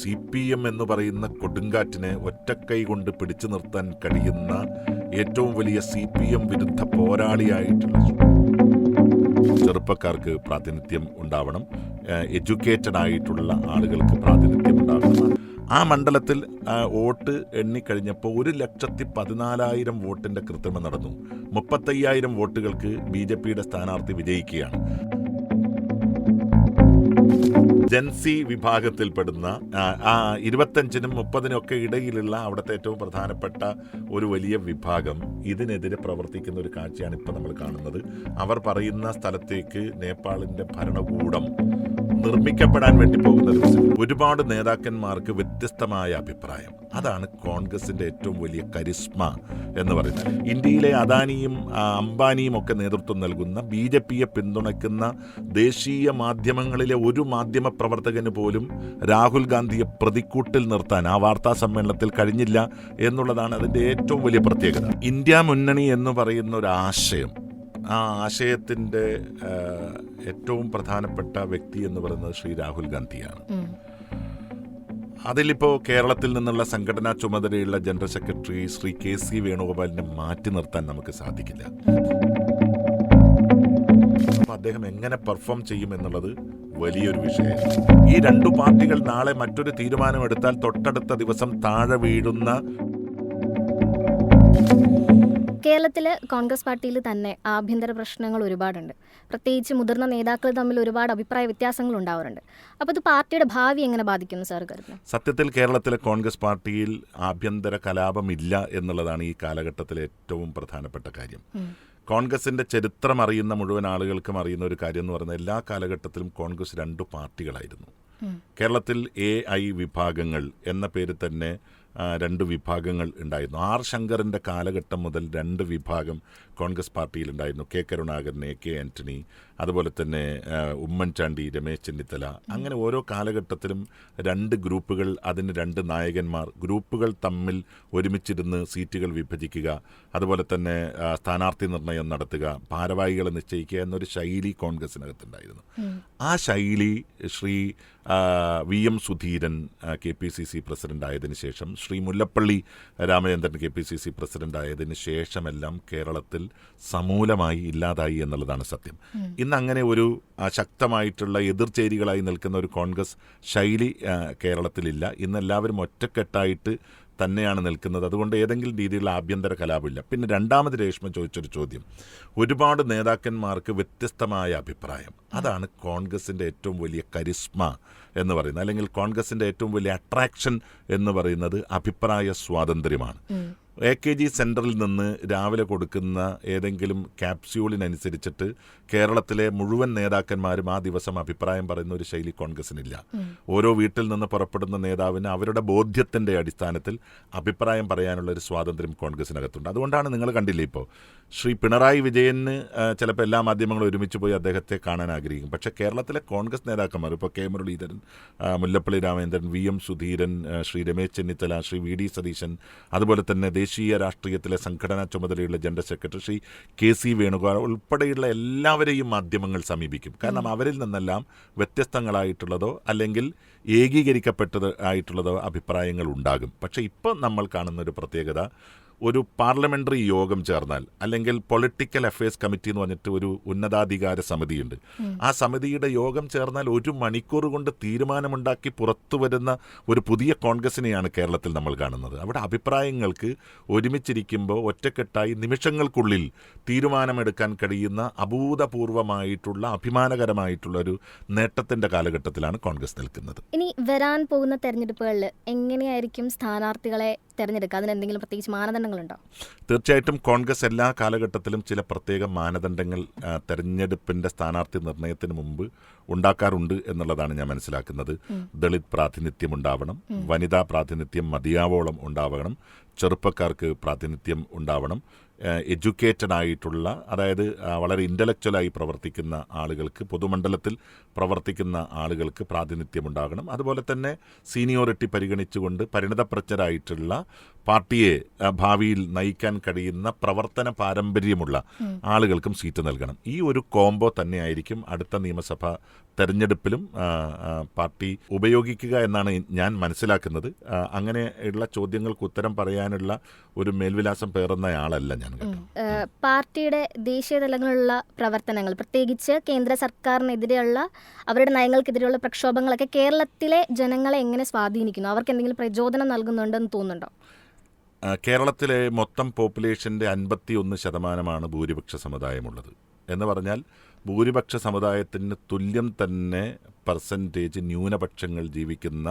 CPM എന്ന് പറയുന്ന കൊടുങ്കാറ്റിനെ ഒറ്റക്കൈ കൊണ്ട് പിടിച്ചു നിർത്താൻ കഴിയുന്ന ഏറ്റവും വലിയ CPM വിരുദ്ധ പോരാളിയായിട്ടുള്ള ചെറുപ്പക്കാർക്ക് പ്രാതിനിധ്യം ഉണ്ടാവണം, എഡ്യൂക്കേറ്റഡ് ആയിട്ടുള്ള ആളുകൾക്ക് പ്രാതിനിധ്യം ഉണ്ടാവണം. ആ മണ്ഡലത്തിൽ വോട്ട് എണ്ണിക്കഴിഞ്ഞപ്പോൾ 1,14,000 വോട്ടിൻ്റെ കൃത്രിമം നടന്നു. 35,000 വോട്ടുകൾക്ക് BJPയുടെ സ്ഥാനാർത്ഥി വിജയിക്കുകയാണ്. ജൻസി വിഭാഗത്തിൽപ്പെടുന്ന 25-നും 30-നും ഒക്കെ ഇടയിലുള്ള അവിടുത്തെ ഏറ്റവും പ്രധാനപ്പെട്ട ഒരു വലിയ വിഭാഗം ഇതിനെതിരെ പ്രവർത്തിക്കുന്ന ഒരു കാഴ്ചയാണ് ഇപ്പോൾ നമ്മൾ കാണുന്നത്. അവർ പറയുന്ന സ്ഥലത്തേക്ക് നേപ്പാളിൻ്റെ ഭരണകൂടം നിർമ്മിക്കപ്പെടാൻ വേണ്ടി പോകുന്ന ദിവസം ഒരുപാട് നേതാക്കന്മാർക്ക് വ്യത്യസ്തമായ അഭിപ്രായം. അതാണ് കോൺഗ്രസിൻ്റെ ഏറ്റവും വലിയ കരിസ്മ എന്ന് പറയുന്നത്. ഇന്ത്യയിലെ അദാനിയും അംബാനിയും ഒക്കെ നേതൃത്വം നൽകുന്ന BJPയെ പിന്തുണയ്ക്കുന്ന ദേശീയ മാധ്യമങ്ങളിലെ ഒരു മാധ്യമ പ്രവർത്തകന് പോലും രാഹുൽ ഗാന്ധിയെ പ്രതിക്കൂട്ടിൽ നിർത്താൻ ആ വാർത്താ സമ്മേളനത്തിൽ കഴിഞ്ഞില്ല എന്നുള്ളതാണ് അതിൻ്റെ ഏറ്റവും വലിയ പ്രത്യേകത. ഇന്ത്യ മുന്നണി എന്ന് പറയുന്ന ഒരു ആശയം, ആ ആശയത്തിൻ്റെ ഏറ്റവും പ്രധാനപ്പെട്ട വ്യക്തി എന്ന് പറയുന്നത് ശ്രീ രാഹുൽ ഗാന്ധിയാണ്. അതിലിപ്പോൾ കേരളത്തിൽ നിന്നുള്ള സംഘടനാ ചുമതലയുള്ള ജനറൽ സെക്രട്ടറി ശ്രീ KC വേണുഗോപാലിനെ മാറ്റി നിർത്താൻ നമുക്ക് സാധിക്കില്ല. അപ്പോൾ അദ്ദേഹം എങ്ങനെ പെർഫോം ചെയ്യുമെന്നുള്ളത് വലിയൊരു വിഷയമാണ്. ഈ രണ്ടു പാർട്ടികൾ നാളെ മറ്റൊരു തീരുമാനമെടുത്താൽ തൊട്ടടുത്ത ദിവസം താഴെ വീഴുന്ന കേരളത്തിൽ കോൺഗ്രസ് പാർട്ടിയിൽ തന്നെ ആഭ്യന്തര പ്രശ്നങ്ങൾ ഒരുപാടുണ്ട്. പ്രത്യേകിച്ച് മുതിർന്ന നേതാക്കൾ തമ്മിൽ ഒരുപാട് അഭിപ്രായ വ്യത്യാസങ്ങൾ ഉണ്ടാവാറുണ്ട്. അപ്പോൾ ഇത് പാർട്ടിയുടെ ഭാവി എങ്ങനെ ബാധിക്കുന്നു സാർ കരുതുന്നു? സത്യത്തിൽ കേരളത്തിലെ കോൺഗ്രസ് പാർട്ടിയിൽ ആഭ്യന്തര കലാപമില്ല എന്നുള്ളതാണ് ഈ കാലഘട്ടത്തിലെ ഏറ്റവും പ്രധാനപ്പെട്ട കാര്യം. കോൺഗ്രസിൻ്റെ ചരിത്രം അറിയുന്ന മുഴുവൻ ആളുകൾക്കും അറിയുന്ന ഒരു കാര്യം എന്ന് പറയുന്നത് എല്ലാ കാലഘട്ടത്തിലും കോൺഗ്രസ് 2 പാർട്ടികളായിരുന്നു. കേരളത്തിൽ AI വിഭാഗങ്ങൾ എന്ന പേരിൽ തന്നെ 2 വിഭാഗങ്ങൾ ഉണ്ടായിരുന്നു. R ശങ്കറിൻ്റെ കാലഘട്ടം മുതൽ 2 വിഭാഗം കോൺഗ്രസ് പാർട്ടിയിലുണ്ടായിരുന്നു. K കരുണാകരൻ, AK ആൻ്റണി, അതുപോലെ തന്നെ ഉമ്മൻചാണ്ടി, രമേശ് ചെന്നിത്തല. അങ്ങനെ ഓരോ കാലഘട്ടത്തിലും 2 ഗ്രൂപ്പുകൾ, അതിന് 2 നായകന്മാർ, ഗ്രൂപ്പുകൾ തമ്മിൽ ഒരുമിച്ചിരുന്ന് സീറ്റുകൾ വിഭജിക്കുക, അതുപോലെ തന്നെ സ്ഥാനാർത്ഥി നിർണയം നടത്തുക, ഭാരവാഹികളെ നിശ്ചയിക്കുക എന്നൊരു ശൈലി കോൺഗ്രസിനകത്തുണ്ടായിരുന്നു. ആ ശൈലി Shri VM Sudheeran KPCC president ആയതിനു ശേഷം, ശ്രീ മുല്ലപ്പള്ളി രാമചന്ദ്രൻ KPCC പ്രസിഡന്റ് ആയതിനു ശേഷമെല്ലാം കേരളത്തിൽ സമൂലമായി ഇല്ലാതായി എന്നുള്ളതാണ് സത്യം. ഇന്ന് അങ്ങനെ ഒരു ശക്തമായിട്ടുള്ള എതിർചേരികളായി നിൽക്കുന്ന ഒരു കോൺഗ്രസ് ശൈലി കേരളത്തിലില്ല. ഇന്ന് എല്ലാവരും ഒറ്റക്കെട്ടായിട്ട് തന്നെയാണ് നിൽക്കുന്നത്. അതുകൊണ്ട് ഏതെങ്കിലും രീതിയിലുള്ള ആഭ്യന്തര കലാപമില്ല. പിന്നെ രണ്ടാമത് രേഷ്മ ചോദിച്ചൊരു ചോദ്യം, ഒരുപാട് നേതാക്കന്മാർക്ക് വ്യത്യസ്തമായ അഭിപ്രായം. അതാണ് കോൺഗ്രസിൻ്റെ ഏറ്റവും വലിയ കരിസ്മ എന്ന് പറയുന്നത്, അല്ലെങ്കിൽ കോൺഗ്രസിൻ്റെ ഏറ്റവും വലിയ അട്രാക്ഷൻ എന്ന് പറയുന്നത് അഭിപ്രായ സ്വാതന്ത്ര്യമാണ്. AKG സെൻറ്ററിൽ നിന്ന് രാവിലെ കൊടുക്കുന്ന ഏതെങ്കിലും ക്യാപ്സ്യൂളിനനുസരിച്ചിട്ട് കേരളത്തിലെ മുഴുവൻ നേതാക്കന്മാരും ആ ദിവസം അഭിപ്രായം പറയുന്ന ഒരു ശൈലി കോൺഗ്രസിനില്ല. ഓരോ വീട്ടിൽ നിന്ന് പുറപ്പെടുന്ന നേതാവിന് അവരുടെ ബോധ്യത്തിൻ്റെ അടിസ്ഥാനത്തിൽ അഭിപ്രായം പറയാനുള്ള ഒരു സ്വാതന്ത്ര്യം കോൺഗ്രസിനകത്തുണ്ട്. അതുകൊണ്ടാണ് നിങ്ങൾ കണ്ടില്ലേ, ഇപ്പോൾ ശ്രീ പിണറായി വിജയന് ചിലപ്പോൾ എല്ലാ മാധ്യമങ്ങളും ഒരുമിച്ച് പോയി അദ്ദേഹത്തെ കാണാൻ ആഗ്രഹിക്കും. പക്ഷേ കേരളത്തിലെ കോൺഗ്രസ് നേതാക്കന്മാർ, ഇപ്പോൾ K Muraleedharan, Mullappally Ramachandran, VM Sudheeran, Shri Ramesh Chennithala, Shri VD Satheesan, അതുപോലെ തന്നെ ദേശീയ രാഷ്ട്രീയത്തിലെ സംഘടനാ ചുമതലയുള്ള general secretary Shri KC Venugopal ഉൾപ്പെടെയുള്ള എല്ലാവരെയും മാധ്യമങ്ങൾ സമീപിക്കും. കാരണം അവരിൽ നിന്നെല്ലാം വ്യത്യസ്തങ്ങളായിട്ടുള്ളതോ അല്ലെങ്കിൽ ഏകീകരിക്കപ്പെട്ടത് ആയിട്ടുള്ളതോ അഭിപ്രായങ്ങൾ ഉണ്ടാകും. പക്ഷേ ഇപ്പം നമ്മൾ കാണുന്ന ഒരു പ്രത്യേകത, ഒരു പാർലമെൻ്ററി യോഗം ചേർന്നാൽ, അല്ലെങ്കിൽ പൊളിറ്റിക്കൽ അഫയേഴ്സ് കമ്മിറ്റി എന്ന് പറഞ്ഞിട്ട് ഒരു ഉന്നതാധികാര സമിതിയുണ്ട്, ആ സമിതിയുടെ യോഗം ചേർന്നാൽ 1 മണിക്കൂർ കൊണ്ട് തീരുമാനമുണ്ടാക്കി പുറത്തു വരുന്ന ഒരു പുതിയ കോൺഗ്രസിനെയാണ് കേരളത്തിൽ നമ്മൾ കാണുന്നത്. അവിടെ അഭിപ്രായങ്ങൾക്ക് ഒരുമിച്ചിരിക്കുമ്പോൾ ഒറ്റക്കെട്ടായി നിമിഷങ്ങൾക്കുള്ളിൽ തീരുമാനമെടുക്കാൻ കഴിയുന്ന അഭൂതപൂർവമായിട്ടുള്ള അഭിമാനകരമായിട്ടുള്ള ഒരു നേട്ടത്തിൻ്റെ കാലഘട്ടത്തിലാണ് കോൺഗ്രസ് നിൽക്കുന്നത്. ഇനി വരാൻ പോകുന്ന തെരഞ്ഞെടുപ്പുകളിൽ എങ്ങനെയായിരിക്കും സ്ഥാനാർത്ഥികളെ തെരഞ്ഞെടുക്കുക? അതിന് എന്തെങ്കിലും പ്രത്യേകിച്ച് മാനദണ്ഡങ്ങളുണ്ടോ? തീർച്ചയായിട്ടും കോൺഗ്രസ് എല്ലാ കാലഘട്ടത്തിലും ചില പ്രത്യേക മാനദണ്ഡങ്ങൾ തെരഞ്ഞെടുപ്പിൻ്റെ സ്ഥാനാർത്ഥി നിർണയത്തിന് മുമ്പ് ഉണ്ടാക്കാറുണ്ട് എന്നുള്ളതാണ് ഞാൻ മനസ്സിലാക്കുന്നത്. ദളിത് പ്രാതിനിധ്യം ഉണ്ടാവണം, വനിതാ പ്രാതിനിധ്യം മതിയാവോളം ഉണ്ടാവണം, ചെറുപ്പക്കാർക്ക് പ്രാതിനിധ്യം ഉണ്ടാവണം. എഡ്യൂക്കേറ്റഡ് ആയിട്ടുള്ള, അതായത് വളരെ ഇൻ്റലക്ച്വലായി പ്രവർത്തിക്കുന്ന ആളുകൾക്ക്, പൊതുമണ്ഡലത്തിൽ പ്രവർത്തിക്കുന്ന ആളുകൾക്ക് പ്രാതിനിധ്യമുണ്ടാകണം. അതുപോലെ തന്നെ സീനിയോറിറ്റി പരിഗണിച്ചുകൊണ്ട് പരിണിതപ്രജ്ഞരായിട്ടുള്ള, പാർട്ടിയെ ഭാവിയിൽ നയിക്കാൻ കഴിയുന്ന പ്രവർത്തന പാരമ്പര്യമുള്ള ആളുകൾക്കും സീറ്റ് നൽകണം. ഈ ഒരു കോംബോ തന്നെയായിരിക്കും അടുത്ത നിയമസഭാ തെരഞ്ഞെടുപ്പിലും പാർട്ടി ഉപയോഗിക്കുക എന്നാണ് ഞാൻ മനസ്സിലാക്കുന്നത്. അങ്ങനെയുള്ള ചോദ്യങ്ങൾക്ക് ഉത്തരം പറയാനുള്ള ഒരു മേൽവിലാസം പേറുന്നയാളല്ല ഞാൻ. പാർട്ടിയുടെ ദേശീയ തലങ്ങളിലുള്ള പ്രവർത്തനങ്ങൾ, പ്രത്യേകിച്ച് കേന്ദ്ര സർക്കാരിനെതിരെയുള്ള അവരുടെ നയങ്ങൾക്കെതിരെയുള്ള പ്രക്ഷോഭങ്ങളൊക്കെ കേരളത്തിലെ ജനങ്ങളെ എങ്ങനെ സ്വാധീനിക്കുന്നു? അവർക്ക് എന്തെങ്കിലും പ്രചോദനം നൽകുന്നുണ്ടെന്ന് തോന്നുന്നുണ്ടോ? കേരളത്തിലെ മൊത്തം പോപ്പുലേഷൻ്റെ 51% ഭൂരിപക്ഷ സമുദായമുള്ളത്. എന്ന് പറഞ്ഞാൽ ഭൂരിപക്ഷ സമുദായത്തിന് തുല്യം തന്നെ പെർസെൻറ്റേജ് ന്യൂനപക്ഷങ്ങൾ ജീവിക്കുന്ന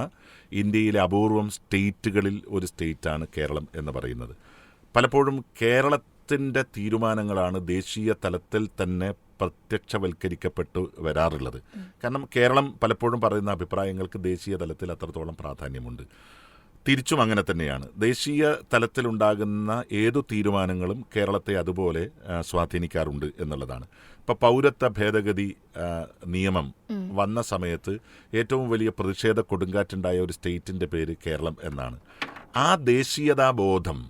ഇന്ത്യയിലെ അപൂർവം സ്റ്റേറ്റുകളിൽ ഒരു സ്റ്റേറ്റാണ് കേരളം എന്ന് പറയുന്നത്. പലപ്പോഴും കേരളത്തിൻ്റെ തീരുമാനങ്ങളാണ് ദേശീയ തലത്തിൽ തന്നെ പ്രത്യക്ഷവൽക്കരിക്കപ്പെട്ടു വരാറുള്ളത്. കാരണം കേരളം പലപ്പോഴും പറയുന്ന അഭിപ്രായങ്ങൾക്ക് ദേശീയ തലത്തിൽ അത്രത്തോളം പ്രാധാന്യമുണ്ട്. തിരിച്ചും അങ്ങനെ തന്നെയാണ്. ദേശീയ തലത്തിലുണ്ടാകുന്ന ഏതു തീരുമാനങ്ങളും കേരളത്തെ അതുപോലെ സ്വാധീനിക്കാറുണ്ട് എന്നുള്ളതാണ്. ഇപ്പോൾ പൗരത്വ ഭേദഗതി നിയമം വന്ന സമയത്ത് ഏറ്റവും വലിയ പ്രതിഷേധ കൊടുങ്കാറ്റുണ്ടായ ഒരു സ്റ്റേറ്റിൻ്റെ പേര് കേരളം എന്നാണ്. ആ ദേശീയതാബോധം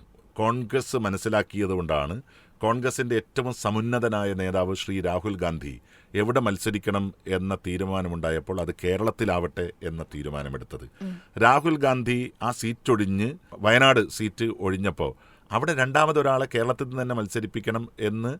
കോൺഗ്രസ് മനസ്സിലാക്കിയതുകൊണ്ടാണ് കോൺഗ്രസിൻ്റെ ഏറ്റവും സമുന്നതനായ നേതാവ് ശ്രീ രാഹുൽ ഗാന്ധി എവിടെ മത്സരിക്കണം എന്ന തീരുമാനമുണ്ടായപ്പോൾ അത് കേരളത്തിലാവട്ടെ എന്ന തീരുമാനമെടുത്തത്. രാഹുൽ ഗാന്ധി ആ സീറ്റ് ഒഴിഞ്ഞ് വയനാട് സീറ്റ് ഒഴിഞ്ഞപ്പോൾ അവിടെ രണ്ടാമതൊരാളെ കേരളത്തിൽ നിന്ന് തന്നെ മത്സരിപ്പിക്കണം എന്ന്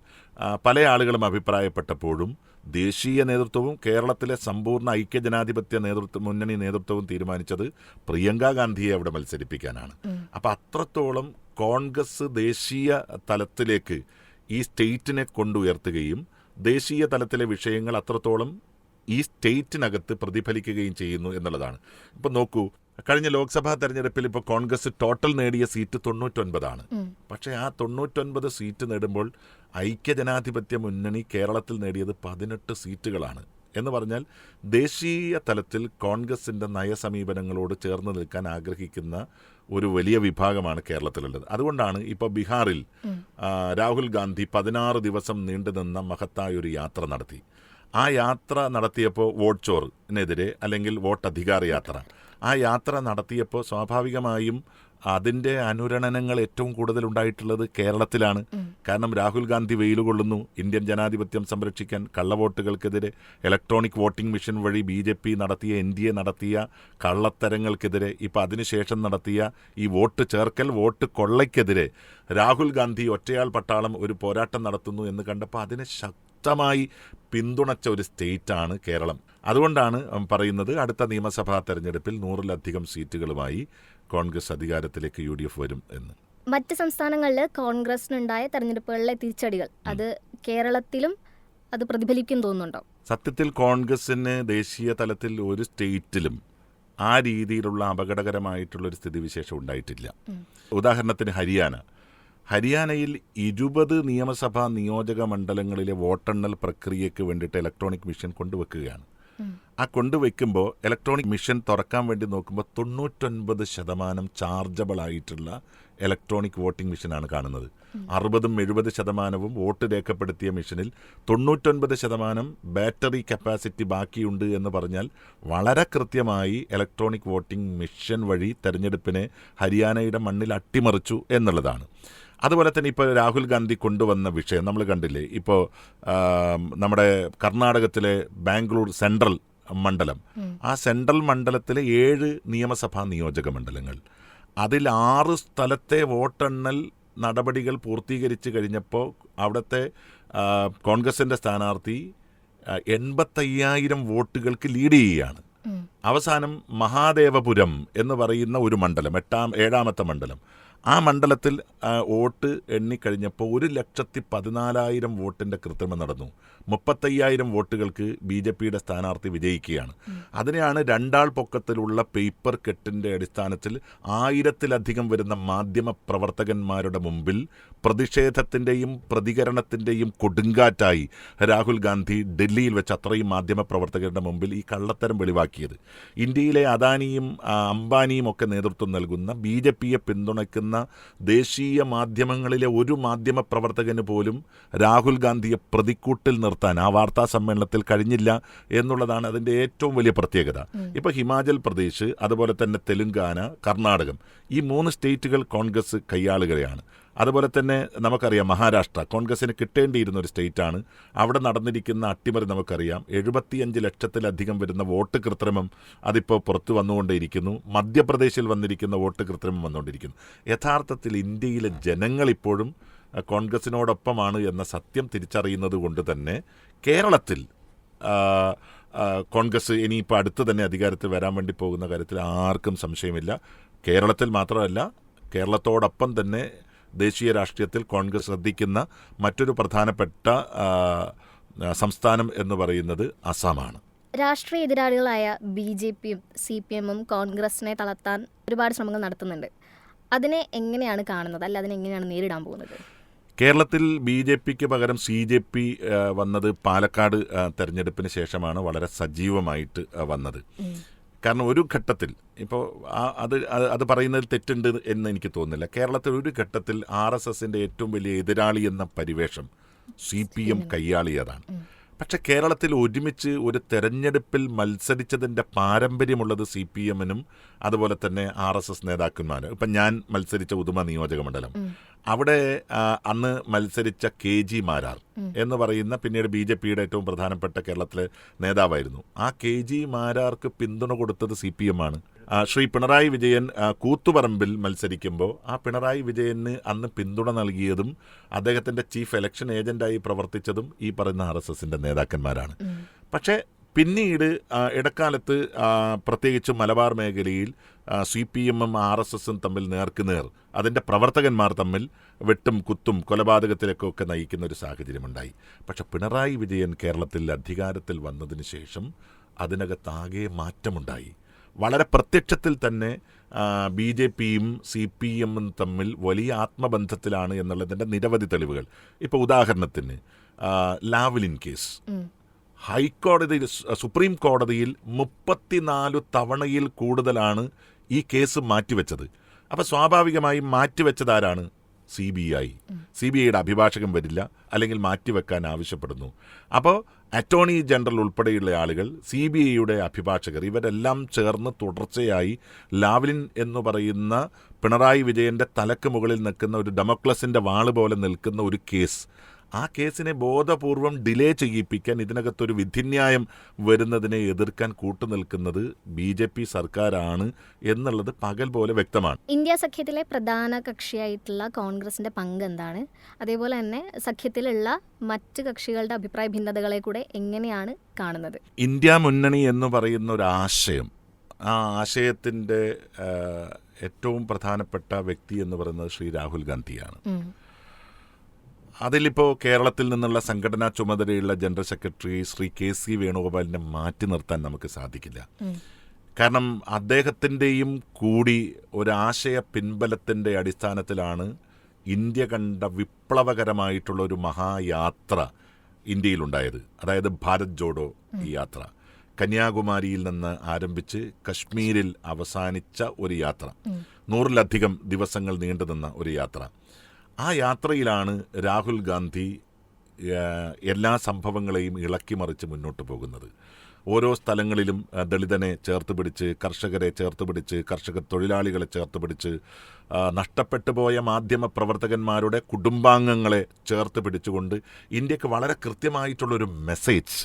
പല ആളുകളും അഭിപ്രായപ്പെട്ടപ്പോഴും ദേശീയ നേതൃത്വവും കേരളത്തിലെ സമ്പൂർണ്ണ ഐക്യജനാധിപത്യ മുന്നണി നേതൃത്വവും തീരുമാനിച്ചത് പ്രിയങ്ക ഗാന്ധിയെ അവിടെ മത്സരിപ്പിക്കാനാണ്. അപ്പം അത്രത്തോളം കോൺഗ്രസ് ദേശീയ തലത്തിലേക്ക് ഈ സ്റ്റേറ്റിനെ കൊണ്ടുയർത്തുകയും ദേശീയ തലത്തിലെ വിഷയങ്ങൾ അത്രത്തോളം ഈ സ്റ്റേറ്റിനകത്ത് പ്രതിഫലിക്കുകയും ചെയ്യുന്നു എന്നുള്ളതാണ്. ഇപ്പം നോക്കൂ, കഴിഞ്ഞ ലോക്സഭാ തെരഞ്ഞെടുപ്പിൽ ഇപ്പോൾ കോൺഗ്രസ് ടോട്ടൽ നേടിയ സീറ്റ് 99. പക്ഷേ ആ 99 സീറ്റ് നേടുമ്പോൾ ഐക്യജനാധിപത്യ മുന്നണി കേരളത്തിൽ നേടിയത് 18 സീറ്റുകളാണ്. എന്ന് പറഞ്ഞാൽ ദേശീയ തലത്തിൽ കോൺഗ്രസിൻ്റെ നയസമീപനങ്ങളോട് ചേർന്ന് നിൽക്കാൻ ആഗ്രഹിക്കുന്ന ഒരു വലിയ വിഭാഗമാണ് കേരളത്തിലുള്ളത്. അതുകൊണ്ടാണ് ഇപ്പോൾ ബീഹാറിൽ രാഹുൽ ഗാന്ധി 16 ദിവസം നീണ്ടുനിന്ന മഹത്തായൊരു യാത്ര നടത്തി. ആ യാത്ര നടത്തിയപ്പോൾ വോട്ട് ചോറിനെതിരെ, അല്ലെങ്കിൽ വോട്ട് അധികാര യാത്ര, ആ യാത്ര നടത്തിയപ്പോൾ സ്വാഭാവികമായും അതിൻ്റെ അനുരണനങ്ങൾ ഏറ്റവും കൂടുതൽ ഉണ്ടായിട്ടുള്ളത് കേരളത്തിലാണ്. കാരണം രാഹുൽ ഗാന്ധി വെയിൽ കൊള്ളുന്നു ഇന്ത്യൻ ജനാധിപത്യം സംരക്ഷിക്കാൻ, കള്ളവോട്ടുകൾക്കെതിരെ, ഇലക്ട്രോണിക് വോട്ടിംഗ് മെഷീൻ വഴി BJP നടത്തിയ, NDA നടത്തിയ കള്ളത്തരങ്ങൾക്കെതിരെ, ഇപ്പം അതിനുശേഷം നടത്തിയ ഈ വോട്ട് ചേർക്കൽ, വോട്ട് കൊള്ളയ്ക്കെതിരെ രാഹുൽ ഗാന്ധി ഒറ്റയാൾ പട്ടാളം ഒരു പോരാട്ടം നടത്തുന്നു എന്ന് കണ്ടപ്പോൾ അതിനെ ശക്തമായി പിന്തുണച്ച ഒരു സ്റ്റേറ്റാണ് കേരളം. അതുകൊണ്ടാണ് പറയുന്നത് അടുത്ത നിയമസഭാ തെരഞ്ഞെടുപ്പിൽ 100-ലധികം സീറ്റുകളുമായി കോൺഗ്രസ് അധികാരത്തിലേക്ക് UDF വരും എന്ന്. മറ്റ് സംസ്ഥാനങ്ങളിൽ കോൺഗ്രസിനുണ്ടായ തെരഞ്ഞെടുപ്പുകളിലെ തിരിച്ചടികൾ അത് കേരളത്തിലും അത് പ്രതിഫലിക്കും തോന്നുന്നുണ്ടോ? സത്യത്തിൽ കോൺഗ്രസിന് ദേശീയ തലത്തിൽ ഒരു സ്റ്റേറ്റിലും ആ രീതിയിലുള്ള അപകടകരമായിട്ടുള്ളൊരു സ്ഥിതിവിശേഷം ഉണ്ടായിട്ടില്ല. ഉദാഹരണത്തിന് ഹരിയാനയിൽ 20 നിയമസഭാ നിയോജക മണ്ഡലങ്ങളിലെ വോട്ടെണ്ണൽ പ്രക്രിയയ്ക്ക് വേണ്ടിയിട്ട് ഇലക്ട്രോണിക് മെഷീൻ കൊണ്ടുവെക്കുകയാണ്. ആ കൊണ്ടുവയ്ക്കുമ്പോൾ ഇലക്ട്രോണിക് മെഷീൻ തുറക്കാൻ വേണ്ടി നോക്കുമ്പോൾ 99% ചാർജബിൾ ആയിട്ടുള്ള ഇലക്ട്രോണിക് വോട്ടിംഗ് മെഷീനാണ് കാണുന്നത്. 60-70% വോട്ട് രേഖപ്പെടുത്തിയ മെഷീനിൽ 99% ബാറ്ററി കപ്പാസിറ്റി ബാക്കിയുണ്ട് എന്ന് പറഞ്ഞാൽ വളരെ കൃത്യമായി ഇലക്ട്രോണിക് വോട്ടിംഗ് മെഷീൻ വഴി തെരഞ്ഞെടുപ്പിനെ ഹരിയാനയുടെ മണ്ണിൽ അട്ടിമറിച്ചു എന്നുള്ളതാണ്. അതുപോലെ തന്നെ ഇപ്പോൾ രാഹുൽ ഗാന്ധി കൊണ്ടുവന്ന വിഷയം നമ്മൾ കണ്ടില്ലേ. ഇപ്പോൾ നമ്മുടെ കർണാടകത്തിലെ ബാംഗ്ലൂർ സെൻട്രൽ മണ്ഡലം, ആ സെൻട്രൽ മണ്ഡലത്തിലെ 7 നിയമസഭാ നിയോജക മണ്ഡലങ്ങൾ, അതിൽ 6 സ്ഥലത്തെ വോട്ടെണ്ണൽ നടപടികൾ പൂർത്തീകരിച്ച് കഴിഞ്ഞപ്പോൾ അവിടുത്തെ കോൺഗ്രസിൻ്റെ സ്ഥാനാർത്ഥി 85,000 വോട്ടുകൾക്ക് ലീഡ് ചെയ്യുകയാണ്. അവസാനം മഹാദേവപുരം എന്ന് പറയുന്ന ഒരു മണ്ഡലം, 7ാമത്തെ മണ്ഡലം, ആ മണ്ഡലത്തിൽ വോട്ട് എണ്ണിക്കഴിഞ്ഞപ്പോൾ 1,14,000 വോട്ടിൻ്റെ കൃത്രിമം നടന്നു. 35,000 വോട്ടുകൾക്ക് BJPയുടെ സ്ഥാനാർത്ഥി വിജയിക്കുകയാണ്. അതിനെയാണ് രണ്ടാൾ പൊക്കത്തിലുള്ള പേപ്പർ കെട്ടിൻ്റെ അടിസ്ഥാനത്തിൽ 1000-ലധികം വരുന്ന മാധ്യമ പ്രവർത്തകന്മാരുടെ മുമ്പിൽ പ്രതിഷേധത്തിൻ്റെയും പ്രതികരണത്തിൻ്റെയും കൊടുങ്കാറ്റായി രാഹുൽ ഗാന്ധി ഡൽഹിയിൽ വെച്ച് അത്രയും മാധ്യമ പ്രവർത്തകരുടെ മുമ്പിൽ ഈ കള്ളത്തരം വെളിവാക്കിയത്. ഇന്ത്യയിലെ അദാനിയും അംബാനിയും ഒക്കെ നേതൃത്വം നൽകുന്ന BJPയെ പിന്തുണയ്ക്കുന്ന പറയുന്ന ദേശീയ മാധ്യമങ്ങളിലെ ഒരു മാധ്യമ പ്രവർത്തകന് പോലും രാഹുൽ ഗാന്ധിയെ പ്രതിക്കൂട്ടിൽ നിർത്താൻ ആ വാർത്താ സമ്മേളനത്തിൽ കഴിഞ്ഞില്ല എന്നുള്ളതാണ് അതിൻ്റെ ഏറ്റവും വലിയ പ്രത്യേകത. ഇപ്പോൾ ഹിമാചൽ പ്രദേശ്, അതുപോലെ തന്നെ തെലുങ്കാന, കർണാടകം, ഈ 3 സ്റ്റേറ്റുകൾ കോൺഗ്രസ് കൈയാളുകയാണ്. അതുപോലെ തന്നെ നമുക്കറിയാം മഹാരാഷ്ട്ര കോൺഗ്രസിന് കിട്ടേണ്ടിയിരുന്ന ഒരു സ്റ്റേറ്റാണ്. അവിടെ നടന്നിരിക്കുന്ന അട്ടിമറി നമുക്കറിയാം. 75 ലക്ഷത്തിലധികം വരുന്ന വോട്ട് കൃത്രിമം അതിപ്പോൾ പുറത്തു വന്നുകൊണ്ടേയിരിക്കുന്നു. മധ്യപ്രദേശിൽ വന്നിരിക്കുന്ന വോട്ട് കൃത്രിമം വന്നുകൊണ്ടിരിക്കുന്നു. യഥാർത്ഥത്തിൽ ഇന്ത്യയിലെ ജനങ്ങളിപ്പോഴും കോൺഗ്രസിനോടൊപ്പമാണ് എന്ന സത്യം തിരിച്ചറിയുന്നത് കൊണ്ട് തന്നെ കേരളത്തിൽ കോൺഗ്രസ് ഇനിയിപ്പോൾ അടുത്ത് തന്നെ അധികാരത്തിൽ വരാൻ വേണ്ടി പോകുന്ന കാര്യത്തിൽ ആർക്കും സംശയമില്ല. കേരളത്തിൽ മാത്രമല്ല, കേരളത്തോടൊപ്പം തന്നെ ദേശീയ രാഷ്ട്രീയത്തിൽ കോൺഗ്രസ് ശ്രദ്ധിക്കുന്ന മറ്റൊരു പ്രധാനപ്പെട്ട സംസ്ഥാനം എന്ന് പറയുന്നത് അസമാണ്. രാഷ്ട്രീയ എതിരാളികളായ BJPയും CPMഉം കോൺഗ്രസിനെ തളർത്താൻ ഒരുപാട് ശ്രമങ്ങൾ നടത്തുന്നുണ്ട്. അതിനെ എങ്ങനെയാണ് കാണുന്നത്, അല്ല അതിനെങ്ങനെയാണ് നേരിടാൻ പോകുന്നത്? കേരളത്തിൽ BJPക്ക് പകരം CJP വന്നത് പാലക്കാട് തെരഞ്ഞെടുപ്പിന് ശേഷമാണ് വളരെ സജീവമായിട്ട് വന്നത്. കാരണം ഒരു ഘട്ടത്തിൽ ഇപ്പോൾ അത് പറയുന്നതിൽ തെറ്റുണ്ട് എന്ന് എനിക്ക് തോന്നുന്നില്ല. കേരളത്തിൽ ഒരു ഘട്ടത്തിൽ RSSന്റെ ഏറ്റവും വലിയ എതിരാളി എന്ന പരിവേഷം CPM കൈയാളിയതാണ്. പക്ഷെ കേരളത്തിൽ ഒരുമിച്ച് ഒരു തെരഞ്ഞെടുപ്പിൽ മത്സരിച്ചതിൻ്റെ പാരമ്പര്യമുള്ളത് CPMനും അതുപോലെ തന്നെ RSS നേതാക്കന്മാരും. ഇപ്പം ഞാൻ മത്സരിച്ച ഉദുമ നിയോജക മണ്ഡലം, അവിടെ അന്ന് മത്സരിച്ച KG മാരാർ എന്ന് പറയുന്ന പിന്നീട് BJPയുടെ ഏറ്റവും പ്രധാനപ്പെട്ട കേരളത്തിലെ നേതാവായിരുന്നു. ആ KG മാരാർക്ക് പിന്തുണ കൊടുത്തത് CPM ആണ്. ശ്രീ പിണറായി വിജയൻ കൂത്തുപറമ്പിൽ മത്സരിക്കുമ്പോൾ ആ പിണറായി വിജയന് അന്ന് പിന്തുണ നൽകിയതും അദ്ദേഹത്തിൻ്റെ ചീഫ് ഇലക്ഷൻ ഏജന്റായി പ്രവർത്തിച്ചതും ഈ പറയുന്ന RSSന്റെ നേതാക്കന്മാരാണ്. പക്ഷേ പിന്നീട് ഇടക്കാലത്ത് പ്രത്യേകിച്ച് മലബാർ മേഖലയിൽ CPMഉം RSSും തമ്മിൽ നേർക്കുനേർ, അതിൻ്റെ പ്രവർത്തകന്മാർ തമ്മിൽ വെട്ടും കുത്തും കൊലപാതകത്തിലേക്കൊക്കെ നയിക്കുന്ന ഒരു സാഹചര്യമുണ്ടായി. പക്ഷെ പിണറായി വിജയൻ കേരളത്തിൽ അധികാരത്തിൽ വന്നതിന് ശേഷം അതിനകത്താകെ മാറ്റമുണ്ടായി. വളരെ പ്രത്യക്ഷത്തിൽ തന്നെ BJPയും CPMഉം തമ്മിൽ വലിയ ആത്മബന്ധത്തിലാണ് എന്നുള്ളതിൻ്റെ നിരവധി തെളിവുകൾ. ഇപ്പോൾ ഉദാഹരണത്തിന് ലാവ്ലിൻ കേസ് ഹൈക്കോടതിയിൽ, സുപ്രീം കോടതിയിൽ 34 തവണയിൽ കൂടുതലാണ് ഈ കേസ് മാറ്റിവെച്ചത്. അപ്പോൾ സ്വാഭാവികമായും മാറ്റിവെച്ചതാരാണ്? CBIയുടെ അഭിഭാഷകൻ വരില്ല, അല്ലെങ്കിൽ മാറ്റിവെക്കാൻ ആവശ്യപ്പെടുന്നു. അപ്പോൾ അറ്റോർണി ജനറൽ ഉൾപ്പെടെയുള്ള ആളുകൾ, CBIയുടെ അഭിഭാഷകർ, ഇവരെല്ലാം ചേർന്ന് തുടർച്ചയായി ലാവ്ലിൻ എന്ന് പറയുന്ന പിണറായി വിജയൻ്റെ തലക്ക് മുകളിൽ നിൽക്കുന്ന ഒരു ഡെമോക്രസിൻ്റെ വാള് പോലെ നിൽക്കുന്ന ഒരു കേസ്, ആ കേസിനെ ബോധപൂർവം ഡിലേ ചെയ്യിപ്പിക്കാൻ, ഇതിനകത്തൊരു വിധിന്യായം വരുന്നതിനെ എതിർക്കാൻ കൂട്ടുനിൽക്കുന്നത് BJP സർക്കാരാണ് എന്നുള്ളത് പകൽ പോലെ വ്യക്തമാണ്. ഇന്ത്യ സഖ്യത്തിലെ പ്രധാന കക്ഷിയായിട്ടുള്ള കോൺഗ്രസിന്റെ പങ്ക് എന്താണ്? അതേപോലെ തന്നെ സഖ്യത്തിലുള്ള മറ്റ് കക്ഷികളുടെ അഭിപ്രായ ഭിന്നതകളെ കൂടെ എങ്ങനെയാണ് കാണുന്നത്? ഇന്ത്യ മുന്നണി എന്ന് പറയുന്ന ഒരു ആശയം, ആ ആശയത്തിൻ്റെ ഏറ്റവും പ്രധാനപ്പെട്ട വ്യക്തി എന്ന് പറയുന്നത് ശ്രീ രാഹുൽ ഗാന്ധിയാണ്. അതിലിപ്പോൾ കേരളത്തിൽ നിന്നുള്ള സംഘടനാ ചുമതലയുള്ള ജനറൽ സെക്രട്ടറി ശ്രീ KC വേണുഗോപാലിനെ മാറ്റി നിർത്താൻ നമുക്ക് സാധിക്കില്ല. കാരണം അദ്ദേഹത്തിൻ്റെയും കൂടി ഒരാശയ പിൻബലത്തിൻ്റെ അടിസ്ഥാനത്തിലാണ് ഇന്ത്യ കണ്ട വിപ്ലവകരമായിട്ടുള്ള ഒരു മഹായാത്ര ഇന്ത്യയിലുണ്ടായത്. അതായത് ഭാരത് ജോഡോ ഈ യാത്ര കന്യാകുമാരിയിൽ നിന്ന് ആരംഭിച്ച് കശ്മീരിൽ അവസാനിച്ച ഒരു യാത്ര, 100-ലധികം ദിവസങ്ങൾ നീണ്ടുനിന്ന ഒരു യാത്ര. ആ യാത്രയിലാണ് രാഹുൽ ഗാന്ധി എല്ലാ സംഭവങ്ങളെയും ഇളക്കിമറിച്ച് മുന്നോട്ട് പോകുന്നത്. ഓരോ സ്ഥലങ്ങളിലും ദളിതനെ ചേർത്ത് പിടിച്ച്, കർഷകരെ ചേർത്ത് പിടിച്ച്, കർഷക തൊഴിലാളികളെ ചേർത്ത് പിടിച്ച്, നഷ്ടപ്പെട്ടു പോയ മാധ്യമ പ്രവർത്തകന്മാരുടെ കുടുംബാംഗങ്ങളെ ചേർത്ത് പിടിച്ചുകൊണ്ട് ഇന്ത്യക്ക് വളരെ കൃത്യമായിട്ടുള്ളൊരു മെസ്സേജ്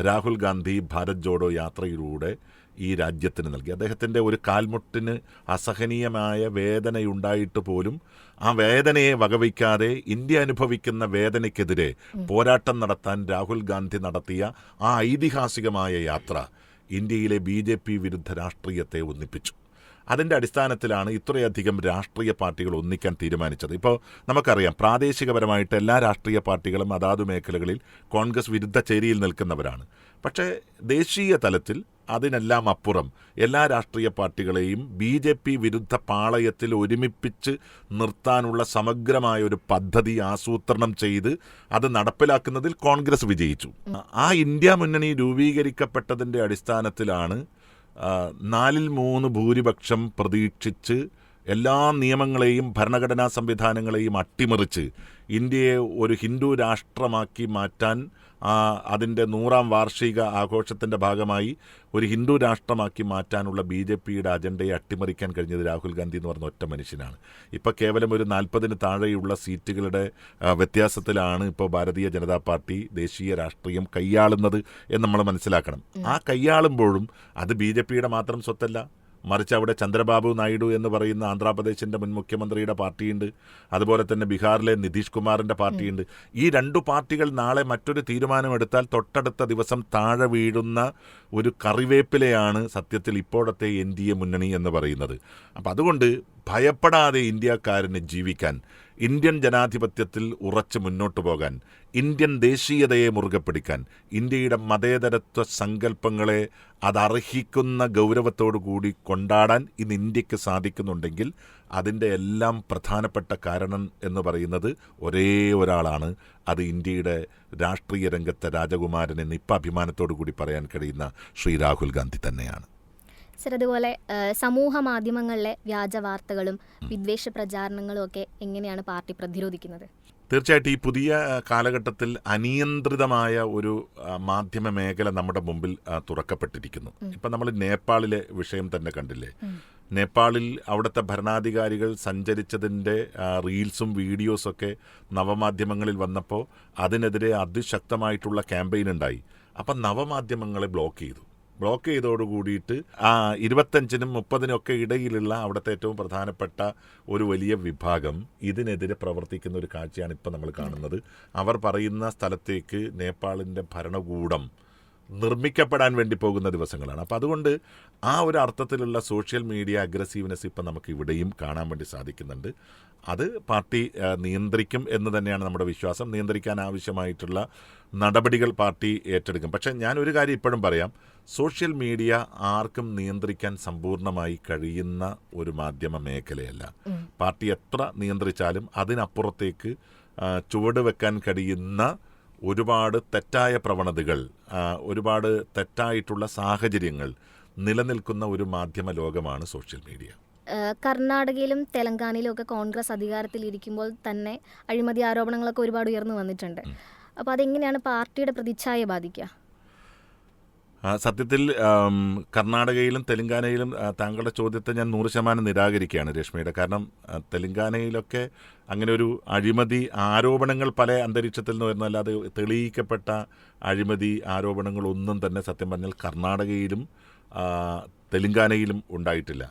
രാഹുൽ ഗാന്ധി ഭാരത് ജോഡോ യാത്രയിലൂടെ ഈ രാജ്യത്തിന് നൽകി. അദ്ദേഹത്തിൻ്റെ ഒരു കാൽമുട്ടിന് അസഹനീയമായ വേദനയുണ്ടായിട്ട് പോലും ആ വേദനയെ വകവയ്ക്കാതെ ഇന്ത്യ അനുഭവിക്കുന്ന വേദനയ്ക്കെതിരെ പോരാട്ടം നടത്താൻ രാഹുൽ ഗാന്ധി നടത്തിയ ആ ഐതിഹാസികമായ യാത്ര ഇന്ത്യയിലെ BJP വിരുദ്ധ രാഷ്ട്രീയത്തെ ഒന്നിപ്പിച്ചു. അതിൻ്റെ അടിസ്ഥാനത്തിലാണ് ഇത്രയധികം രാഷ്ട്രീയ പാർട്ടികൾ ഒന്നിക്കാൻ തീരുമാനിച്ചത്. ഇപ്പോൾ നമുക്കറിയാം, പ്രാദേശികപരമായിട്ട് എല്ലാ രാഷ്ട്രീയ പാർട്ടികളും അതാതു മേഖലകളിൽ കോൺഗ്രസ് വിരുദ്ധ ചേരിയിൽ നിൽക്കുന്നവരാണ്. പക്ഷേ ദേശീയ തലത്തിൽ അതിനെല്ലാം അപ്പുറം എല്ലാ രാഷ്ട്രീയ പാർട്ടികളെയും BJP വിരുദ്ധ പാളയത്തിൽ ഒരുമിപ്പിച്ച് നിർത്താനുള്ള സമഗ്രമായ ഒരു പദ്ധതി ആസൂത്രണം ചെയ്ത് അത് നടപ്പിലാക്കുന്നതിൽ കോൺഗ്രസ് വിജയിച്ചു. ആ ഇന്ത്യ മുന്നണി രൂപീകരിക്കപ്പെട്ടതിൻ്റെ അടിസ്ഥാനത്തിലാണ് 4-3 ഭൂരിപക്ഷം പ്രതീക്ഷിച്ച് എല്ലാ നിയമങ്ങളെയും ഭരണഘടനാ സംവിധാനങ്ങളെയും അട്ടിമറിച്ച് ഇന്ത്യയെ ഒരു ഹിന്ദു രാഷ്ട്രമാക്കി മാറ്റാൻ അതിൻ്റെ 100ാം വാർഷിക ആഘോഷത്തിൻ്റെ ഭാഗമായി ഒരു ഹിന്ദു രാഷ്ട്രമാക്കി മാറ്റാനുള്ള BJPയുടെ അജണ്ടയെ അട്ടിമറിക്കാൻ കഴിഞ്ഞത് രാഹുൽ ഗാന്ധി എന്ന് പറഞ്ഞ ഒറ്റ മനുഷ്യനാണ്. ഇപ്പോൾ കേവലം ഒരു 40-ന് താഴെയുള്ള സീറ്റുകളുടെ വ്യത്യാസത്തിലാണ് ഇപ്പോൾ ഭാരതീയ ജനതാ പാർട്ടി ദേശീയ രാഷ്ട്രീയം കൈയാളുന്നത് എന്ന് നമ്മൾ മനസ്സിലാക്കണം. ആ കൈയാളുമ്പോഴും അത് BJPയുടെ മാത്രം സ്വത്തല്ല. മറിച്ച് അവിടെ ചന്ദ്രബാബു നായിഡു എന്ന് പറയുന്ന ആന്ധ്രാപ്രദേശിൻ്റെ മുൻ മുഖ്യമന്ത്രിയുടെ പാർട്ടിയുണ്ട്. അതുപോലെ തന്നെ ബീഹാറിലെ നിതീഷ് കുമാറിൻ്റെ പാർട്ടിയുണ്ട്. ഈ 2 പാർട്ടികൾ നാളെ മറ്റൊരു തീരുമാനമെടുത്താൽ തൊട്ടടുത്ത ദിവസം താഴെ വീഴുന്ന ഒരു കറിവേപ്പിലയാണ് സത്യത്തിൽ ഇപ്പോഴത്തെ NDA മുന്നണി എന്ന് പറയുന്നത്. അപ്പം അതുകൊണ്ട് ഭയപ്പെടാതെ ഇന്ത്യക്കാരന് ജീവിക്കാൻ, ഇന്ത്യൻ ജനാധിപത്യത്തിൽ ഉറച്ചു മുന്നോട്ടു പോകാൻ, ഇന്ത്യൻ ദേശീയതയെ മുറുകെ പിടിക്കാൻ, ഇന്ത്യയുടെ മതേതരത്വ സങ്കല്പങ്ങളെ അതർഹിക്കുന്ന ഗൗരവത്തോടു കൂടി കൊണ്ടാടാൻ ഇന്ന് ഇന്ത്യക്ക് സാധിക്കുന്നുണ്ടെങ്കിൽ അതിൻ്റെ എല്ലാം പ്രധാനപ്പെട്ട കാരണം എന്ന് പറയുന്നത് ഒരേ ഒരാളാണ്. അത് ഇന്ത്യയുടെ രാഷ്ട്രീയ രംഗത്തെ രാജകുമാരൻ എന്ന് ഇപ്പം അഭിമാനത്തോടു കൂടി പറയാൻ കഴിയുന്ന ശ്രീ രാഹുൽ ഗാന്ധി തന്നെയാണ്. സർ, അതുപോലെ സമൂഹ മാധ്യമങ്ങളിലെ വ്യാജ വാർത്തകളും വിദ്വേഷ പ്രചാരണങ്ങളും ഒക്കെ എങ്ങനെയാണ് പാർട്ടി പ്രതിരോധിക്കുന്നത്? തീർച്ചയായിട്ടും ഈ പുതിയ കാലഘട്ടത്തിൽ അനിയന്ത്രിതമായ ഒരു മാധ്യമ മേഖല നമ്മുടെ മുമ്പിൽ തുറക്കപ്പെട്ടിരിക്കുന്നു. ഇപ്പം നമ്മൾ നേപ്പാളിലെ വിഷയം തന്നെ കണ്ടില്ലേ? നേപ്പാളിൽ അവിടുത്തെ ഭരണാധികാരികൾ സഞ്ചരിച്ചതിൻ്റെ റീൽസും വീഡിയോസൊക്കെ നവമാധ്യമങ്ങളിൽ വന്നപ്പോൾ അതിനെതിരെ അതിശക്തമായിട്ടുള്ള ക്യാമ്പയിൻ ഉണ്ടായി. അപ്പം നവമാധ്യമങ്ങളെ ബ്ലോക്ക് ചെയ്തോട് കൂടിയിട്ട് 25-നും 30-നും ഒക്കെ ഇടയിലുള്ള അവിടുത്തെ ഏറ്റവും പ്രധാനപ്പെട്ട ഒരു വലിയ വിഭാഗം ഇതിനെതിരെ പ്രവർത്തിക്കുന്ന ഒരു കാഴ്ചയാണ് ഇപ്പം നമ്മൾ കാണുന്നത്. അവർ പറയുന്ന സ്ഥലത്തേക്ക് നേപ്പാളിൻ്റെ ഭരണകൂടം നിർമ്മിക്കപ്പെടാൻ വേണ്ടി പോകുന്ന ദിവസങ്ങളാണ്. അപ്പം അതുകൊണ്ട് ആ ഒരു അർത്ഥത്തിലുള്ള സോഷ്യൽ മീഡിയ അഗ്രസീവ്നെസ് ഇപ്പം നമുക്ക് ഇവിടെയും കാണാൻ വേണ്ടി സാധിക്കുന്നുണ്ട്. അത് പാർട്ടി നിയന്ത്രിക്കും എന്ന് തന്നെയാണ് നമ്മുടെ വിശ്വാസം. നിയന്ത്രിക്കാൻ ആവശ്യമായിട്ടുള്ള നടപടികൾ പാർട്ടി ഏറ്റെടുക്കും. പക്ഷേ ഞാനൊരു കാര്യം ഇപ്പോഴും പറയാം, സോഷ്യൽ മീഡിയ ആർക്കും നിയന്ത്രിക്കാൻ സമ്പൂർണ്ണമായി കഴിയുന്ന ഒരു മാധ്യമ മേഖലയല്ല. പാർട്ടി എത്ര നിയന്ത്രിച്ചാലും അതിനപ്പുറത്തേക്ക് ചുവട് വെക്കാൻ കഴിയുന്ന ഒരുപാട് തെറ്റായ പ്രവണതകൾ, ഒരുപാട് തെറ്റായിട്ടുള്ള സാഹചര്യങ്ങൾ നിലനിൽക്കുന്ന ഒരു മാധ്യമ ലോകമാണ് സോഷ്യൽ മീഡിയ. കർണാടകയിലും തെലങ്കാനയിലും ഒക്കെ കോൺഗ്രസ് അധികാരത്തിലിരിക്കുമ്പോൾ തന്നെ അഴിമതി ആരോപണങ്ങളൊക്കെ ഒരുപാട് ഉയർന്നു വന്നിട്ടുണ്ട്. അപ്പോൾ അതെങ്ങനെയാണ് പാർട്ടിയുടെ പ്രതിച്ഛായ ബാധിക്കുക? സത്യത്തിൽ കർണാടകയിലും തെലങ്കാനയിലും താങ്കളുടെ ചോദ്യത്തെ ഞാൻ 100% നിരാകരിക്കുകയാണ് രശ്മിയുടെ. കാരണം തെലങ്കാനയിലൊക്കെ അങ്ങനെ ഒരു അഴിമതി ആരോപണങ്ങൾ പല അന്തരീക്ഷത്തിൽ നിന്ന് വരുന്നതല്ലാതെ തെളിയിക്കപ്പെട്ട അഴിമതി ആരോപണങ്ങളൊന്നും തന്നെ സത്യം പറഞ്ഞാൽ കർണാടകയിലും തെലങ്കാനയിലും ഉണ്ടായിട്ടില്ല.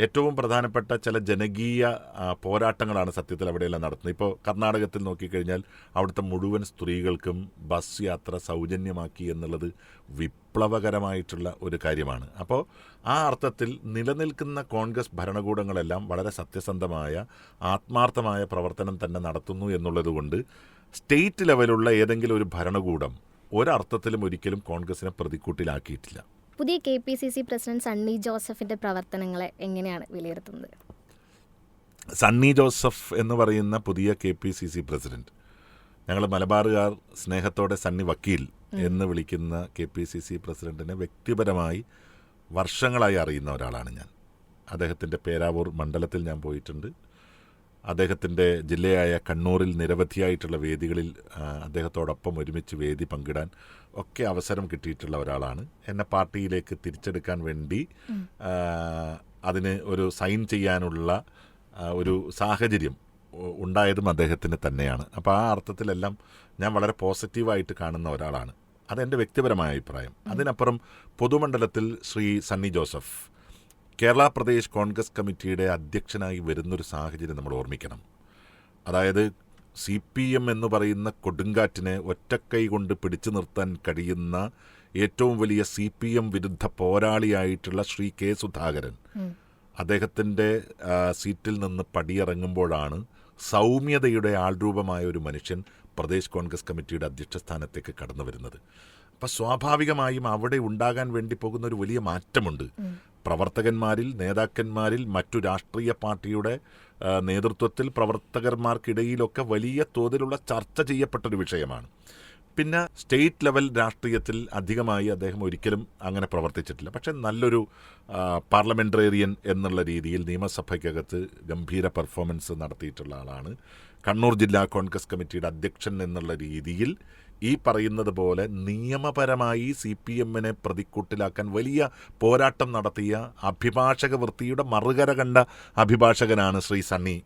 ഏറ്റവും പ്രധാനപ്പെട്ട ചില ജനകീയ പോരാട്ടങ്ങളാണ് സത്യത്തിൽ അവിടെയെല്ലാം നടത്തുന്നത്. ഇപ്പോൾ കർണാടകത്തിൽ നോക്കിക്കഴിഞ്ഞാൽ അവിടുത്തെ മുഴുവൻ സ്ത്രീകൾക്കും ബസ് യാത്ര സൗജന്യമാക്കി എന്നുള്ളത് വിപ്ലവകരമായിട്ടുള്ള ഒരു കാര്യമാണ്. അപ്പോൾ ആ അർത്ഥത്തിൽ നിലനിൽക്കുന്ന കോൺഗ്രസ് ഭരണകൂടങ്ങളെല്ലാം വളരെ സത്യസന്ധമായ ആത്മാർത്ഥമായ പ്രവർത്തനം തന്നെ നടത്തുന്നു എന്നുള്ളതുകൊണ്ട് സ്റ്റേറ്റ് ലെവലുള്ള ഏതെങ്കിലും ഒരു ഭരണകൂടം ഒരർത്ഥത്തിലും ഒരിക്കലും കോൺഗ്രസിനെ പ്രതിക്കൂട്ടിലാക്കിയിട്ടില്ല. പുതിയ KPCC പ്രസിഡന്റ് സണ്ണി ജോസഫിന്റെ പ്രവർത്തനങ്ങളെ എങ്ങനെയാണ് വിലയിരുത്തുന്നത്? സണ്ണി ജോസഫ് എന്ന് പറയുന്ന പുതിയ KPCC പ്രസിഡന്റ്, ഞങ്ങൾ മലബാറുകാർ സ്നേഹത്തോടെ സണ്ണി വക്കീൽ എന്ന് വിളിക്കുന്ന KPCC പ്രസിഡന്റിനെ വ്യക്തിപരമായി വർഷങ്ങളായി അറിയുന്ന ഒരാളാണ് ഞാൻ. അദ്ദേഹത്തിൻ്റെ പേരാവൂർ മണ്ഡലത്തിൽ ഞാൻ പോയിട്ടുണ്ട്. അദ്ദേഹത്തിൻ്റെ ജില്ലയായ കണ്ണൂരിൽ നിരവധിയായിട്ടുള്ള വേദികളിൽ അദ്ദേഹത്തോടൊപ്പം ഒരുമിച്ച് വേദി പങ്കിടാൻ ഒക്കെ അവസരം കിട്ടിയിട്ടുള്ള ഒരാളാണ്. എന്നെ പാർട്ടിയിലേക്ക് തിരിച്ചെടുക്കാൻ വേണ്ടി അതിന് ഒരു സൈൻ ചെയ്യാനുള്ള ഒരു സാഹചര്യം ഉണ്ടായതും അദ്ദേഹത്തിന് തന്നെയാണ്. അപ്പോൾ ആ അർത്ഥത്തിലെല്ലാം ഞാൻ വളരെ പോസിറ്റീവായിട്ട് കാണുന്ന ഒരാളാണ്. അതെൻ്റെ വ്യക്തിപരമായ അഭിപ്രായം. അതിനപ്പുറം പൊതുമണ്ഡലത്തിൽ ശ്രീ സണ്ണി ജോസഫ് കേരള പ്രദേശ് കോൺഗ്രസ് കമ്മിറ്റിയുടെ അധ്യക്ഷനായി വരുന്നൊരു സാഹചര്യം നമ്മൾ ഓർമ്മിക്കണം. അതായത് CPM എന്ന് പറയുന്ന കൊടുങ്കാറ്റിനെ ഒറ്റക്കൈ കൊണ്ട് പിടിച്ചു നിർത്താൻ കഴിയുന്ന ഏറ്റവും വലിയ CPM വിരുദ്ധ പോരാളിയായിട്ടുള്ള ശ്രീ K. സുധാകരൻ അദ്ദേഹത്തിൻ്റെ സീറ്റിൽ നിന്ന് പടിയിറങ്ങുമ്പോഴാണ് സൗമ്യതയുടെ ആൾരൂപമായ ഒരു മനുഷ്യൻ പ്രദേശ് കോൺഗ്രസ് കമ്മിറ്റിയുടെ അധ്യക്ഷ സ്ഥാനത്തേക്ക് കടന്നു വരുന്നത്. അപ്പം സ്വാഭാവികമായും അവിടെ ഉണ്ടാകാൻ വേണ്ടി പോകുന്ന ഒരു വലിയ മാറ്റമുണ്ട്. പ്രവർത്തകന്മാരിൽ, നേതാക്കന്മാരിൽ, മറ്റു രാഷ്ട്രീയ പാർട്ടിയുടെ നേതൃത്വത്തിൽ പ്രവർത്തകന്മാർക്കിടയിലൊക്കെ വലിയ തോതിലുള്ള ചർച്ച ചെയ്യപ്പെട്ടൊരു വിഷയമാണ്. പിന്നെ സ്റ്റേറ്റ് ലെവൽ രാഷ്ട്രീയത്തിൽ അധികമായി അദ്ദേഹം ഒരിക്കലും അങ്ങനെ പ്രവർത്തിച്ചിട്ടില്ല. പക്ഷെ നല്ലൊരു പാർലമെൻറ്റേറിയൻ എന്നുള്ള രീതിയിൽ നിയമസഭയ്ക്കകത്ത് ഗംഭീര പെർഫോമൻസ് നടത്തിയിട്ടുള്ള ആളാണ്. കണ്ണൂർ ജില്ലാ കോൺഗ്രസ് കമ്മിറ്റിയുടെ അധ്യക്ഷൻ എന്നുള്ള രീതിയിൽ ഈ പറയുന്നത് പോലെ നിയമപരമായി CPM-നെ പ്രതിക്കൂട്ടിലാക്കാൻ വലിയ പോരാട്ടം നടത്തിയ അഭിഭാഷക വൃത്തിയുടെ മറുകര കണ്ട അഭിഭാഷകനാണ് ശ്രീ സണ്ണി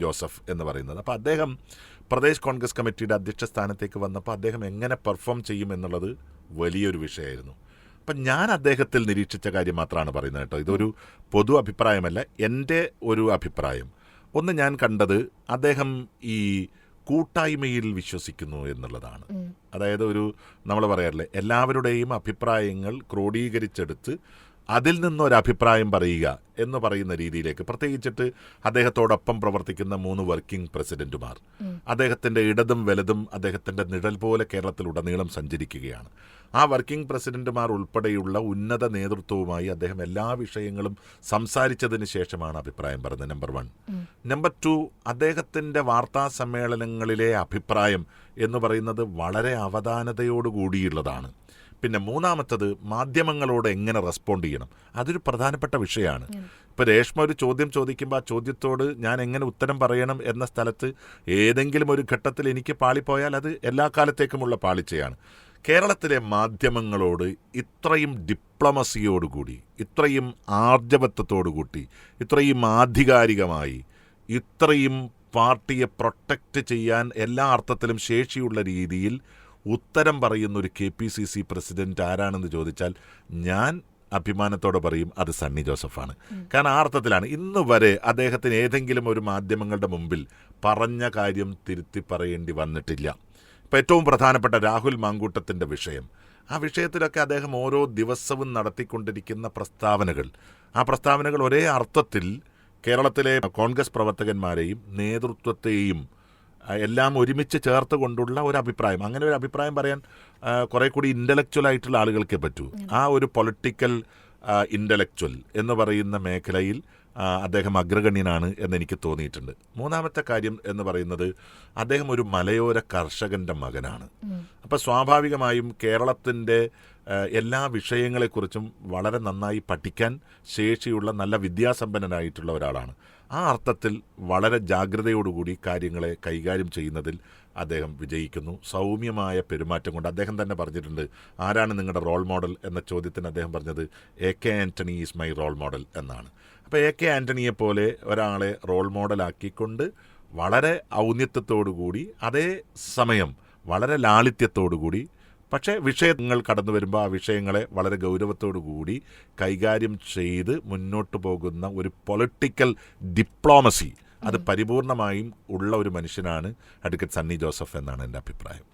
ജോസഫ് എന്ന് പറയുന്നത്. അപ്പോൾ അദ്ദേഹം പ്രദേശ് കോൺഗ്രസ് കമ്മിറ്റിയുടെ അധ്യക്ഷ സ്ഥാനത്തേക്ക് വന്നപ്പോൾ അദ്ദേഹം എങ്ങനെ പെർഫോം ചെയ്യും എന്നുള്ളത് വലിയൊരു വിഷയമായിരുന്നു. അപ്പം ഞാൻ അദ്ദേഹത്തിൽ നിരീക്ഷിച്ച കാര്യം മാത്രമാണ് പറയുന്നത് കേട്ടോ. ഇതൊരു പൊതു അഭിപ്രായമല്ല, എൻ്റെ ഒരു അഭിപ്രായം. ഒന്ന്, ഞാൻ കണ്ടത് അദ്ദേഹം ഈ കൂട്ടായ്മയിൽ വിശ്വസിക്കുന്നു എന്നുള്ളതാണ്. അതായത് നമ്മൾ പറയാറില്ലേ, എല്ലാവരുടെയും അഭിപ്രായങ്ങൾ ക്രോഡീകരിച്ചെടുത്ത് അതിൽ നിന്നൊരഭിപ്രായം പറയുക എന്ന് പറയുന്ന രീതിയിലേക്ക്, പ്രത്യേകിച്ചിട്ട് അദ്ദേഹത്തോടൊപ്പം പ്രവർത്തിക്കുന്ന 3 വർക്കിംഗ് പ്രസിഡന്റുമാർ, അദ്ദേഹത്തിൻ്റെ ഇടതും വലതും അദ്ദേഹത്തിൻ്റെ നിഴൽ പോലെ കേരളത്തിലുടനീളം സഞ്ചരിക്കുകയാണ്. ആ വർക്കിംഗ് പ്രസിഡന്റുമാർ ഉൾപ്പെടെയുള്ള ഉന്നത നേതൃത്വവുമായി അദ്ദേഹം എല്ലാ വിഷയങ്ങളും സംസാരിച്ചതിന് ശേഷമാണ് അഭിപ്രായം പറഞ്ഞത്. നമ്പർ 1. നമ്പർ 2, അദ്ദേഹത്തിൻ്റെ വാർത്താ സമ്മേളനങ്ങളിലെ അഭിപ്രായം എന്ന് പറയുന്നത് വളരെ അവധാനതയോടുകൂടിയുള്ളതാണ്. പിന്നെ മൂന്നാമത്തത്, മാധ്യമങ്ങളോട് എങ്ങനെ റെസ്പോണ്ട് ചെയ്യണം, അതൊരു പ്രധാനപ്പെട്ട വിഷയമാണ്. ഇപ്പോൾ രേഷ്മ ഒരു ചോദ്യം ചോദിക്കുമ്പോൾ ആ ചോദ്യത്തോട് ഞാൻ എങ്ങനെ ഉത്തരം പറയണം എന്ന സ്ഥലത്ത് ഏതെങ്കിലും ഒരു ഘട്ടത്തിൽ എനിക്ക് പാളിപ്പോയാൽ അത് എല്ലാ കാലത്തേക്കുമുള്ള പാളിച്ചയാണ്. കേരളത്തിലെ മാധ്യമങ്ങളോട് ഇത്രയും ഡിപ്ലോമസിയോടുകൂടി, ഇത്രയും ആർജവത്വത്തോടുകൂടി, ഇത്രയും ആധികാരികമായി, ഇത്രയും പാർട്ടിയെ പ്രൊട്ടക്റ്റ് ചെയ്യാൻ എല്ലാ അർത്ഥത്തിലും ശേഷിയുള്ള രീതിയിൽ ഉത്തരം പറയുന്ന ഒരു KPCC പ്രസിഡന്റ് ആരാണെന്ന് ചോദിച്ചാൽ ഞാൻ അഭിമാനത്തോടെ പറയും അത് സണ്ണി ജോസഫാണ്. കാരണം ആ അർത്ഥത്തിലാണ് ഇന്ന് വരെ അദ്ദേഹത്തിന് ഏതെങ്കിലും ഒരു മാധ്യമങ്ങളുടെ മുമ്പിൽ പറഞ്ഞ കാര്യം തിരുത്തി പറയേണ്ടി വന്നിട്ടില്ല. ഇപ്പോൾ ഏറ്റവും പ്രധാനപ്പെട്ട രാഹുൽ മാങ്കൂട്ടത്തിൻ്റെ വിഷയം, ആ വിഷയത്തിലൊക്കെ അദ്ദേഹം ഓരോ ദിവസവും നടത്തിക്കൊണ്ടിരിക്കുന്ന ആ പ്രസ്താവനകൾ ഒരേ അർത്ഥത്തിൽ കേരളത്തിലെ കോൺഗ്രസ് പ്രവർത്തകന്മാരെയും നേതൃത്വത്തെയും എല്ലാം ഒരുമിച്ച് ചേർത്ത് കൊണ്ടുള്ള ഒരു അഭിപ്രായം. അങ്ങനെ ഒരു അഭിപ്രായം പറയാൻ കുറെ കൂടി ഇൻ്റലക്ച്വൽ ആയിട്ടുള്ള ആളുകൾക്കേ പറ്റൂ. ആ ഒരു പൊളിറ്റിക്കൽ ഇൻ്റലക്ച്വൽ എന്ന് പറയുന്ന മേഖലയിൽ അദ്ദേഹം അഗ്രഗണ്യനാണ് എന്നെനിക്ക് തോന്നിയിട്ടുണ്ട്. മൂന്നാമത്തെ കാര്യം എന്ന് പറയുന്നത്, അദ്ദേഹം ഒരു മലയോര കർഷകൻ്റെ മകനാണ്. അപ്പോൾ സ്വാഭാവികമായും കേരളത്തിൻ്റെ എല്ലാ വിഷയങ്ങളെക്കുറിച്ചും വളരെ നന്നായി പഠിക്കാൻ ശേഷിയുള്ള നല്ല വിദ്യാസമ്പന്നനായിട്ടുള്ള ഒരാളാണ്. ആ അർത്ഥത്തിൽ വളരെ ജാഗ്രതയോടുകൂടി കാര്യങ്ങളെ കൈകാര്യം ചെയ്യുന്നതിൽ അദ്ദേഹം വിജയിക്കുന്നു. സൗമ്യമായ പെരുമാറ്റം കൊണ്ട് അദ്ദേഹം തന്നെ പറഞ്ഞിട്ടുണ്ട്, ആരാണ് നിങ്ങളുടെ റോൾ മോഡൽ എന്ന ചോദ്യത്തിന് അദ്ദേഹം പറഞ്ഞത് AK Antony is my role model എന്നാണ്. അപ്പോൾ AK ആൻ്റണിയെ പോലെ ഒരാളെ റോൾ മോഡലാക്കിക്കൊണ്ട് വളരെ ഔന്നത്യത്തോടുകൂടി, അതേ സമയം വളരെ ലാളിത്യത്തോടുകൂടി, പക്ഷേ വിഷയങ്ങൾ കടന്നു വരുമ്പോൾ ആ വിഷയങ്ങളെ വളരെ ഗൗരവത്തോടു കൂടി കൈകാര്യം ചെയ്ത് മുന്നോട്ട് പോകുന്ന ഒരു പൊളിറ്റിക്കൽ ഡിപ്ലോമസി അത് പരിപൂർണമായും ഉള്ള ഒരു മനുഷ്യനാണ് അഡ്വക്കേറ്റ് സണ്ണി ജോസഫ് എന്നാണ് എൻ്റെ അഭിപ്രായം.